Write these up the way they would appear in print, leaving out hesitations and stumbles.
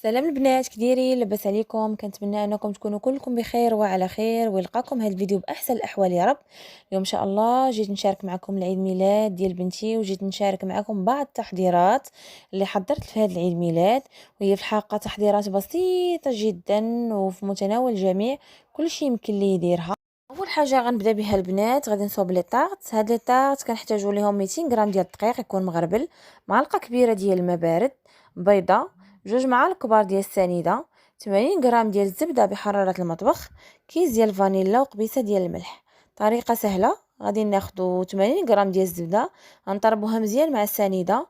سلام البنات، كديرين؟ لاباس عليكم؟ كنتمنى انكم تكونوا كلكم بخير وعلى خير، ويلقاكم هذا الفيديو باحسن الاحوال يا رب. اليوم ان شاء الله جيت نشارك معكم العيد ميلاد ديال بنتي، وجيت نشارك معكم بعض التحضيرات اللي حضرت في هذا العيد ميلاد، وهي في الحقيقه تحضيرات بسيطه جدا وفي متناول الجميع. كل شيء يمكن ليه يديرها. اول حاجه غنبدا بها البنات، غادي نصوب لي طارت. هاد لي طارت كنحتاجوا ليهم 200 غرام ديال الدقيق يكون مغربل، معلقه كبيره ديال الماء بارد، بيضه، 2 معالق كبار ديال السنيده، 80 غرام ديال الزبده بحراره المطبخ، كيس ديال الفانيلا وقبيصه ديال الملح. طريقه سهله. غادي ناخذ 80 غرام ديال الزبده، غنطربوها مزيان مع السنيده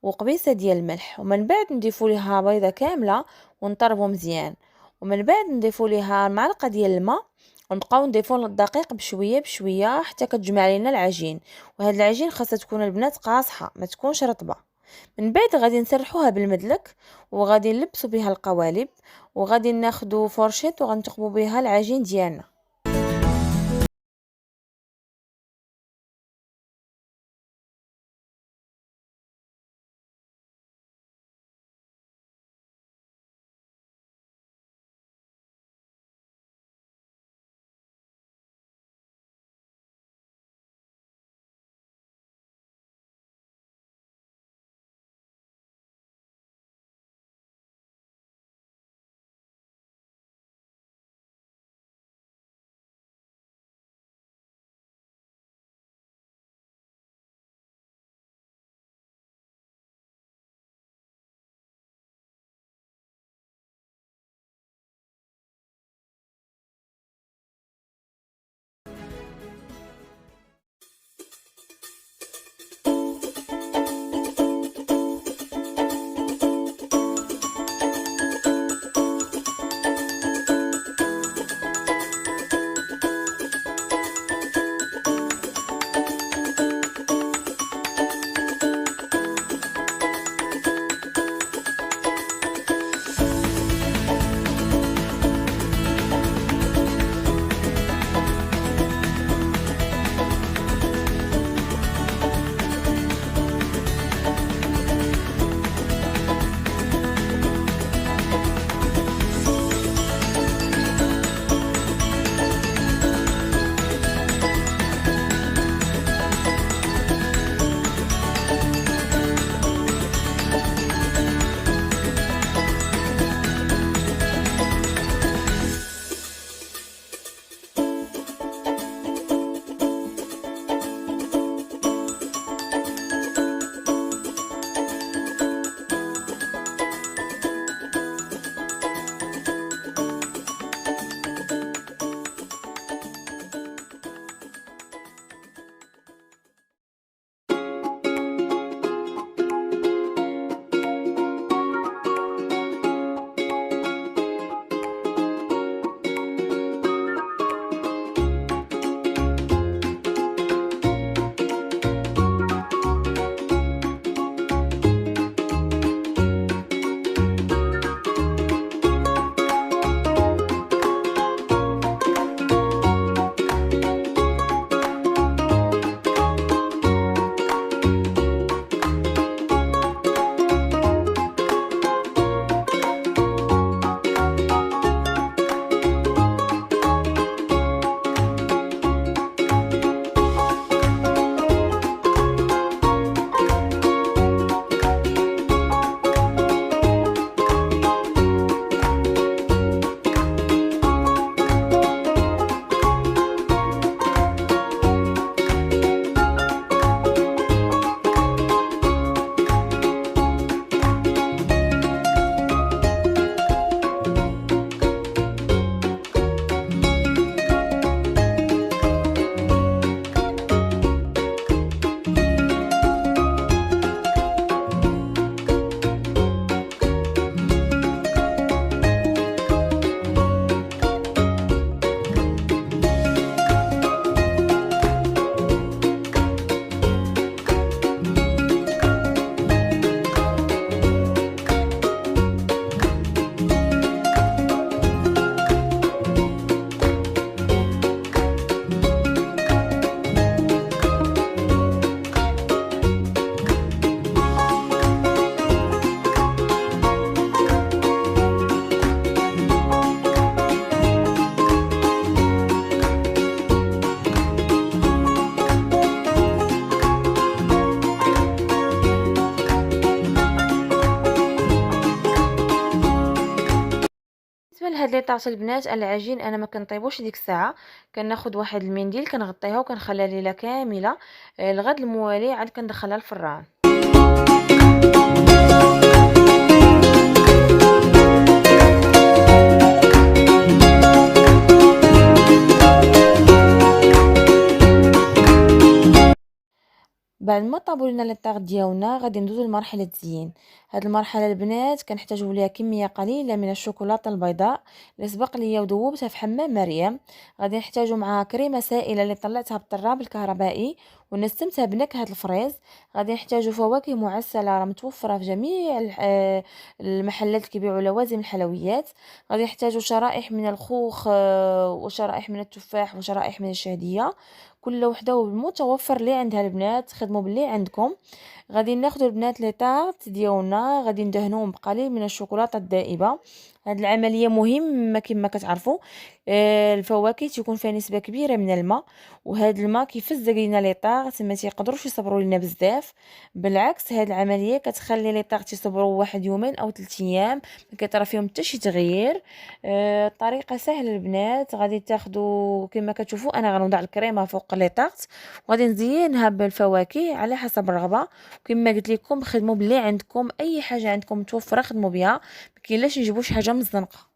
وقبيصه ديال الملح، ومن بعد نضيفوا ليها بيضه كامله ونطربوا مزيان، ومن بعد نضيفوا ليها معلقه ديال الماء، ونبقاو نضيفوا الدقيق بشويه بشويه حتى كتجمع لينا العجين. وهاد العجين خاصها تكون البنات قاصحه، ما تكونش رطبه. من بعد غادي نسرحوها بالمدلك، وغادي نلبسوا بها القوالب، وغادي ناخذوا فرشيط وغنتقبوا بها العجين ديالنا. بالنسبة لهاد لي طاغط البنات، العجين أنا ما كنطيبوش ديك الساعة، كناخد واحد المنديل كنغطيها وكنخليها ليلة كاملة، الغد الموالي عاد كندخلها الفران. بعد ما طابوا لينا لي طاغ ديالنا غادي ندوزو لمرحلة التزيين. هاد المرحلة البنات كنحتاجو ليها كمية قليلة من الشوكولاتة البيضاء اللي سبق ليا وذوبتها في حمام مريم. غادي نحتاجو معاها كريمة سائلة اللي طلعتها بالطراب الكهربائي ونسمتها بنكهة الفريز. غادي نحتاجو فواكه معسلة راه متوفرة في جميع المحلات اللي كيبيعوا لوازم الحلويات. غادي نحتاجو شرائح من الخوخ وشرائح من التفاح وشرائح من الشهدية، كل وحده والمتوفر اللي عندها البنات، خدموا باللي عندكم. غادي ناخذ البنات لي طارت ديالنا غادي ندهنوهم بقليل من الشوكولاته الذائبه. هاد العمليه مهمه كما كتعرفوا. الفواكه تيكون فيها نسبه كبيره من الماء، وهاد الماء كيفزق لينا لي طارت ما تيقدروش يصبروا لنا بزاف. بالعكس هاد العمليه كتخلي لي طارت يصبروا واحد يومين او 3 ايام، ما كيطرا فيهم حتى شي تغيير. الطريقه سهله البنات. غادي تاخذوا كما كتشوفوا انا غنوضع الكريمه فوق لي طارت وغادي نزينها بالفواكه على حسب الرغبه. كما قلت لكم خدموا باللي عندكم اي حاجه عندكم متوفره خدموا بها، مكاينلاش نجيبوا شي حاجه مزنقه.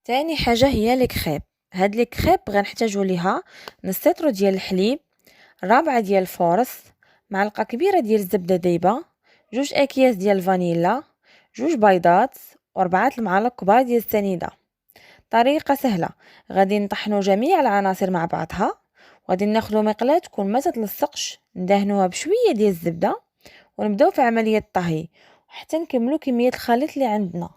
تاني حاجه هي لي كريب. هاد لي كريب غنحتاجو ليها نص لتر ديال الحليب، ربعة ديال الفورص، معلقه كبيره ديال الزبده دايبه، 2 اكياس ديال الفانيلا، 2 بيضات، و4 المعالق كبار ديال السنيده. طريقه سهله. غادي نطحنوا جميع العناصر مع بعضها، وغادي ناخذوا مقلاة تكون ما تتلصقش، ندهنوها بشويه ديال الزبده ونبداو في عمليه الطهي حتى نكملوا كميه الخليط اللي عندنا.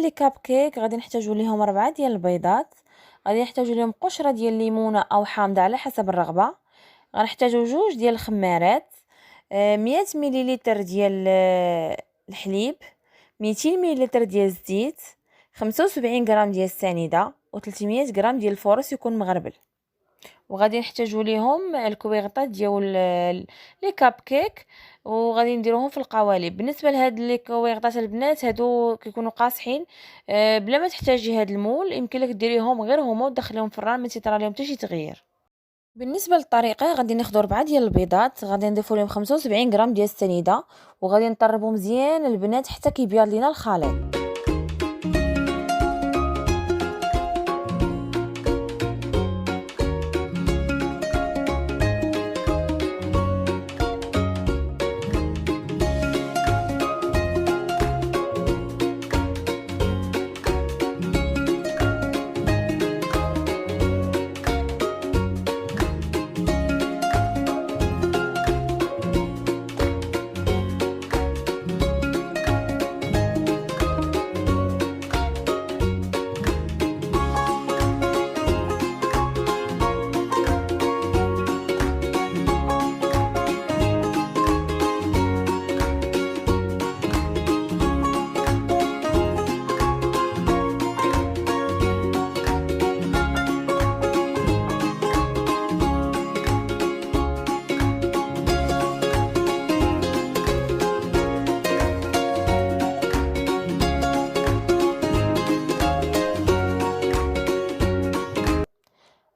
لي كاب كيك غادي نحتاجو ليهم 4 ديال البيضات، غادي نحتاجو ليهم قشرة ديال الليمونة أو حامضة على حسب الرغبة، غنحتاجو 2 ديال الخمارات، 100 مليلتر ديال الحليب، 200 مليلتر ديال الزيت، 75 غرام ديال السنيدة، و300 غرام ديال الفورص يكون مغربل. وغادي نحتاجو ليهم الكويغطات ديال لي كاب كيك، وغادي نديروهم في القوالب. بالنسبه لهاد لي كويغطات البنات هادو كيكونوا قاصحين، بلا ما تحتاجي هاد المول يمكن لك ديريهم غير هما وتدخليهم في الفران ما تيطرا لهم حتى شي تغيير. بالنسبه للطريقه غادي ناخذ 4 ديال البيضات، غادي نضيفوا لهم 75 غرام ديال السنيده، وغادي نطربوا مزيان البنات حتى كيبيض لينا الخليط.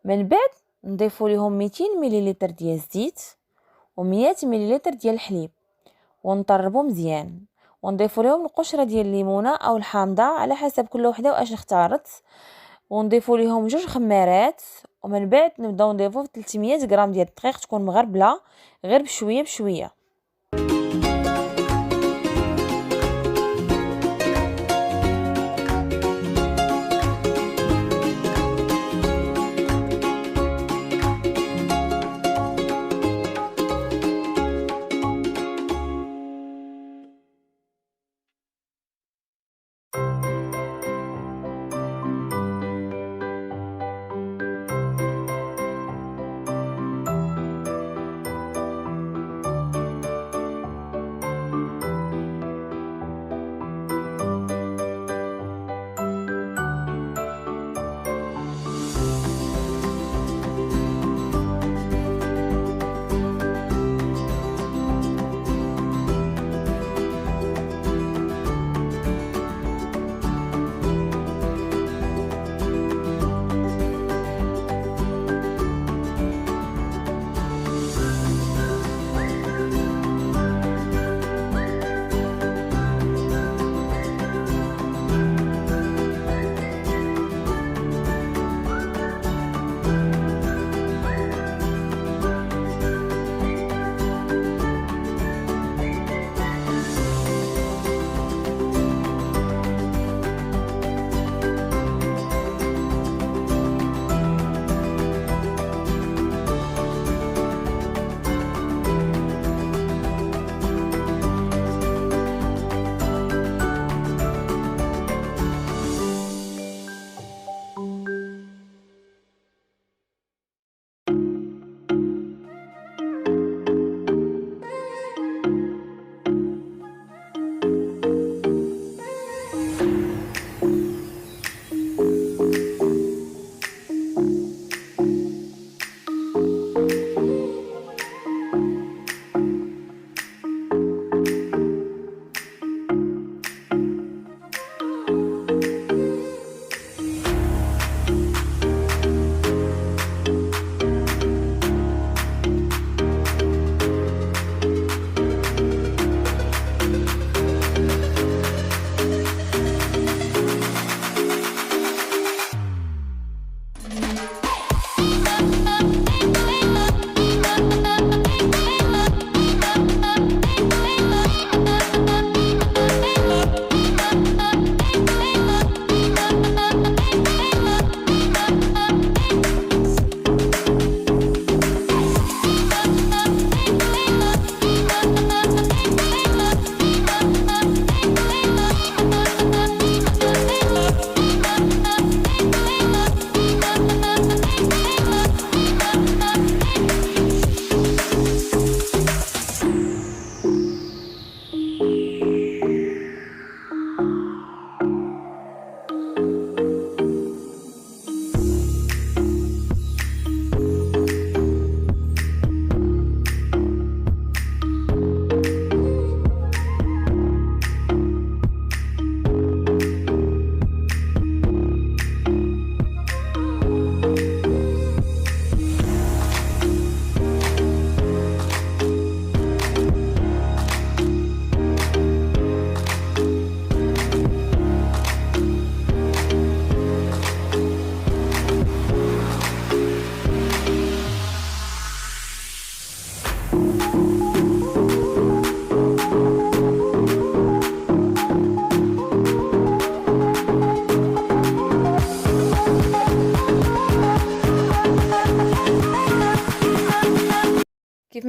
من بعد نضيفوا لهم 200 مليلتر ديال الزيت و100 مليلتر ديال الحليب ونطربوا مزيان، ونضيفوا لهم القشره ديال الليمونه او الحامضه على حسب كل وحده واش اختارت، ونضيفوا لهم 2 خمارات. ومن بعد نبداو نضيفوا 300 غرام ديال الدقيق تكون مغربله غير بشويه بشويه.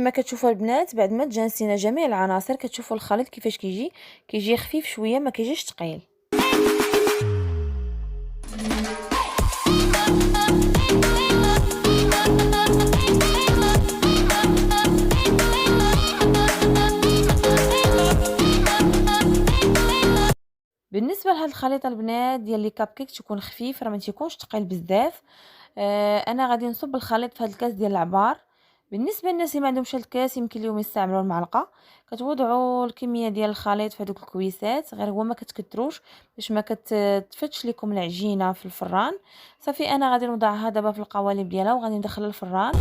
كما كتشوفوا البنات بعد ما تجانسينا جميع العناصر كتشوفوا الخليط كيفاش كيجي خفيف شويه، ما كيجيش ثقيل. بالنسبه لهاد الخليط البنات ديال لي كاب كيك تكون خفيف، راه ما تيكونش ثقيل بزاف. انا غادي نصب الخليط في هاد الكاس ديال العبار. بالنسبه للناس اللي ما عندهمش الكاس يمكن لهم يستعملوا المعلقه. كتوضعوا الكميه ديال الخليط في هذوك الكويسات، غير هو ما كتكتروش باش ما كتفتش لكم العجينه في الفران. صافي انا غادي نوضعها دابا في القوالب ديالها وغادي ندخلها الفران.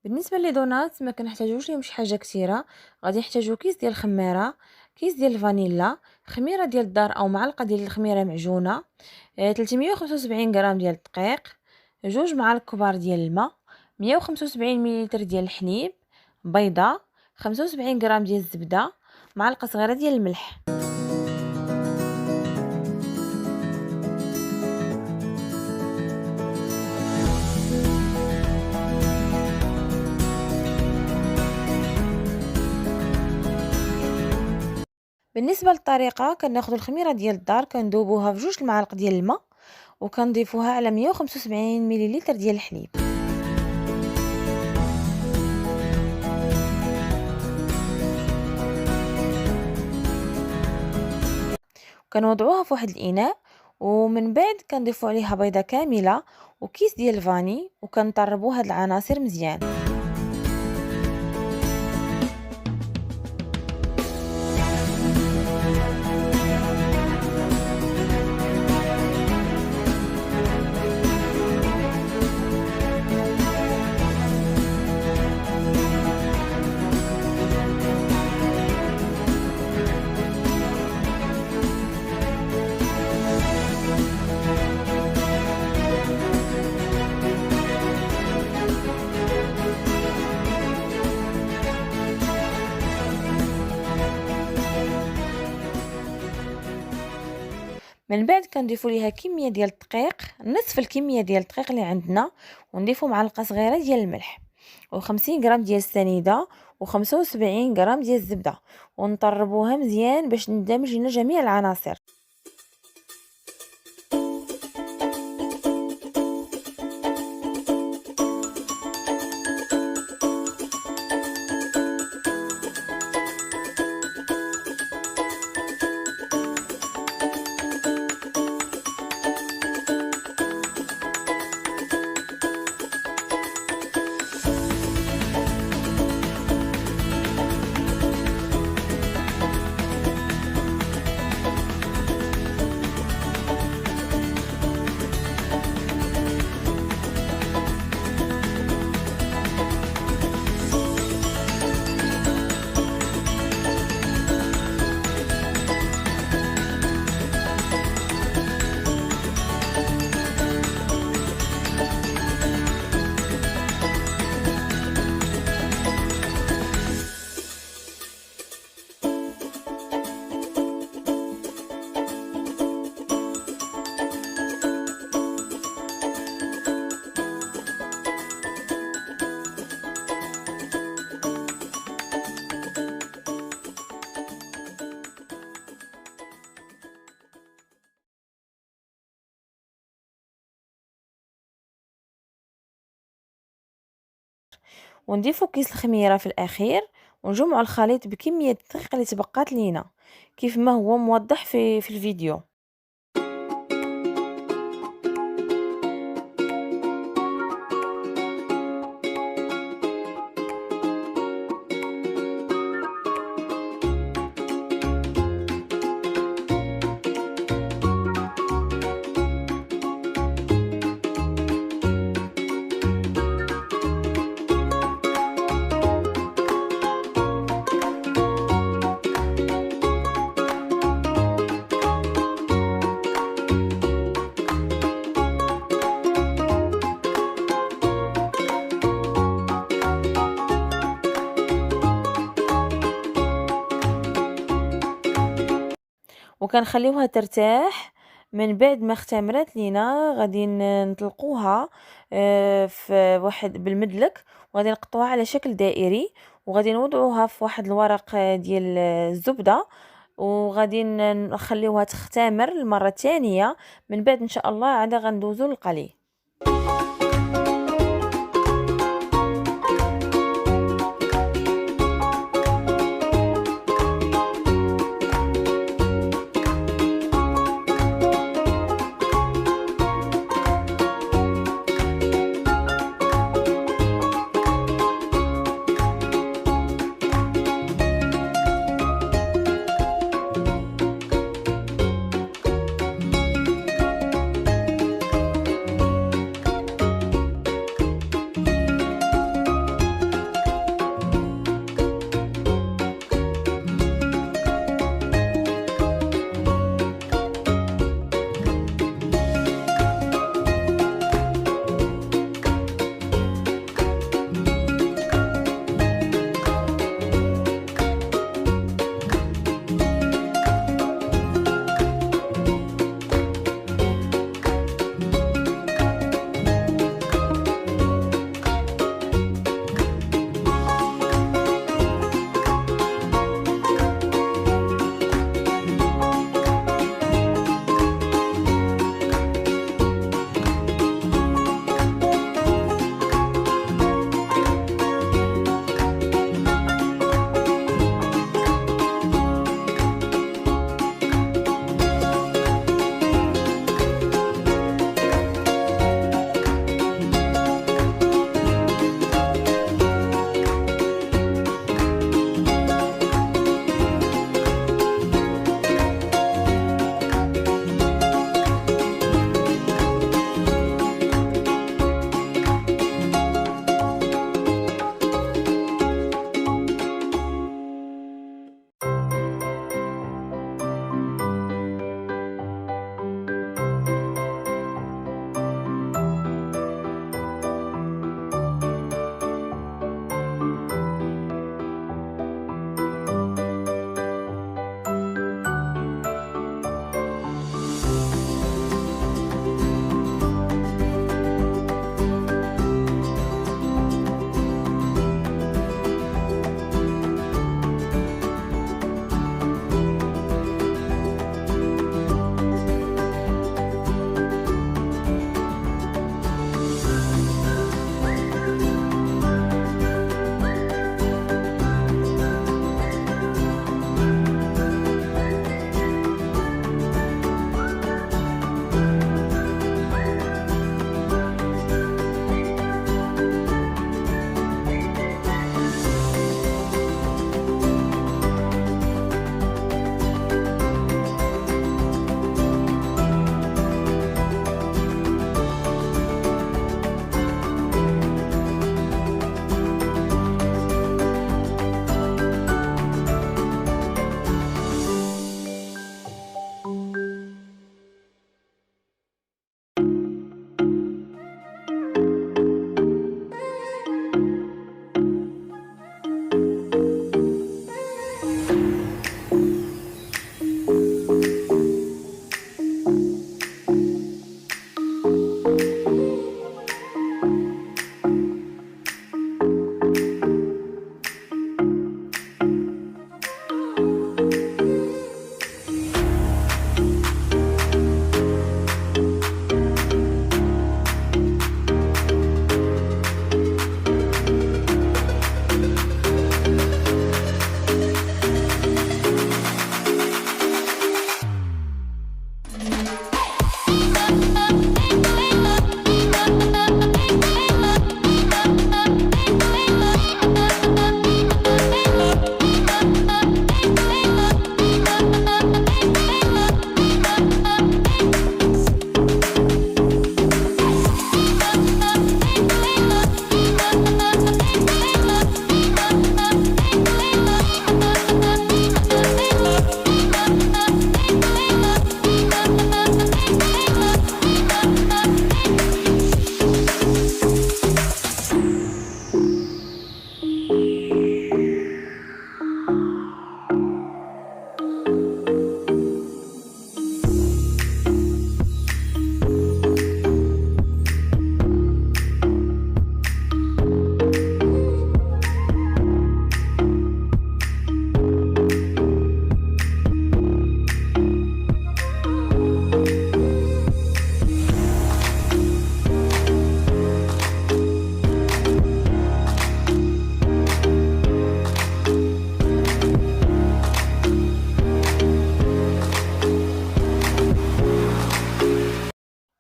بالنسبه لي دونات ما كنحتاجوش ليهم شي حاجه كثيره. غادي نحتاجو كيس ديال الخميره، كيس ديال الفانيلا، خميره ديال الدار او معلقه ديال الخميره معجونه، 375 غرام ديال الدقيق، 2 معالق كبار ديال الماء، 175 مليلتر ديال الحليب، بيضه، 75 غرام ديال الزبده، معلقه صغيره ديال الملح. بالنسبه للطريقه كناخذ الخميره ديال الدار كندوبوها في 2 المعالق ديال الماء وكنضيفوها على 175 مليلتر ديال الحليب. كنوضعوها في واحد الاناء ومن بعد كنضيفوا عليها بيضه كامله وكيس ديال الفاني وكنطربوا هاد العناصر مزيان. من بعد كنضيفوا ليها كميه ديال الدقيق، نصف الكميه ديال الدقيق اللي عندنا، ونضيفوا معلقه صغيره ديال الملح و50 غرام ديال السنيده و75 غرام ديال الزبده ونطربوها مزيان باش ندمج لنا جميع العناصر. ونضيفوا كيس الخميره في الاخير ونجمعوا الخليط بكميه الدقيق اللي تبقات لينا كيف ما هو موضح في الفيديو. وكنخليوها ترتاح. من بعد ما اختمرات لينا غادي نطلقوها في واحد بالمدلك، وغادي نقطعوها على شكل دائري، وغادي نوضعوها في واحد الورق ديال الزبدة، وغادي نخليوها تختمر المرة الثانية. من بعد ان شاء الله عاد غندوزو للقلي.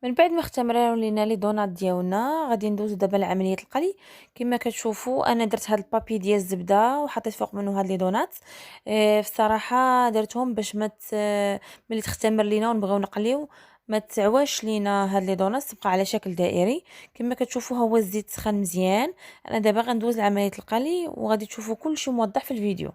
من بعد ما اختمرنا لينا لي دونات ديالنا غادي ندوزو دابا لعمليه القلي. كما كتشوفوا انا درت هاد البابي ديال الزبده وحطيت فوق منه هاد لي دونات. في الصراحه درتهم باش ملي تختمر لينا ونبغيو نقليو ما تعواش لينا هاد لي دونات، تبقى على شكل دائري. كما كتشوفوا هو الزيت سخن مزيان. انا دابا غندوز لعمليه القلي وغادي تشوفوا كلشي موضح في الفيديو.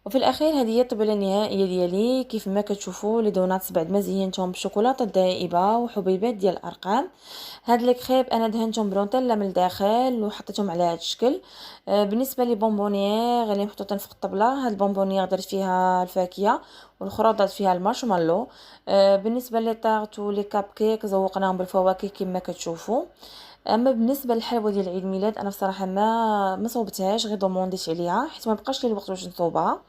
وفي الاخير هذه هي الطبله النهائيه ديالي. كيف ما كتشوفوا لي دوناتس بعد ما زينتهم بالشوكولاته الذائبه وحبيبات ديال الارقام. هاد لي كريب انا دهنتهم برونتيلا من الداخل وحطيتهم على هذا الشكل. بالنسبه لي بونبونيير اللي محطوطين فوق الطبله، هاد البونبونيير درت فيها الفاكهه والاخرى درت فيها المارشميلو. بالنسبه لي طارت ولي كاب كيك زوقناهم بالفواكه كما كتشوفوا. اما بالنسبه للحلوى ديال عيد الميلاد انا بصراحه ما صوبتهاش، غير دومونديت عليها حيت ما بقاش لي الوقت باش نصوبها.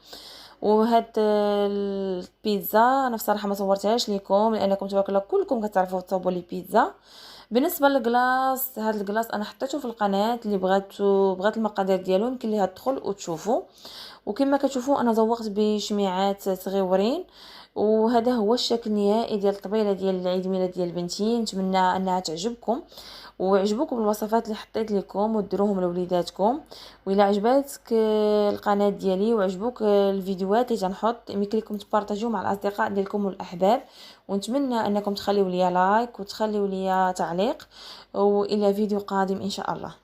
وهاد البيتزا انا بصراحه ما صورتهاش ليكم لانكم تبارك الله كلكم كتعرفوا تصاوبوا لي بيتزا. بالنسبه للكلاص، هاد الكلاص انا حطيته في القناه، اللي بغات المقادير ديالو يمكن ليها تدخل وتشوفوا. وكما كتشوفوا انا زوقت بشميعات صغيورين. وهذا هو الشكل النهائي ديال الطبيله ديال عيد الميلاد ديال بنتي. نتمنى انها تعجبكم ويعجبوكم الوصفات اللي حطيت لكم وديروهم لوليداتكم. وإلا عجبتك القناه ديالي وعجبوك الفيديوهات اللي تنحط، يمكن لكم تبارطاجيو مع الاصدقاء ديالكم والاحباب. ونتمنى انكم تخليوا لي لايك وتخليوا لي تعليق، والى فيديو قادم ان شاء الله.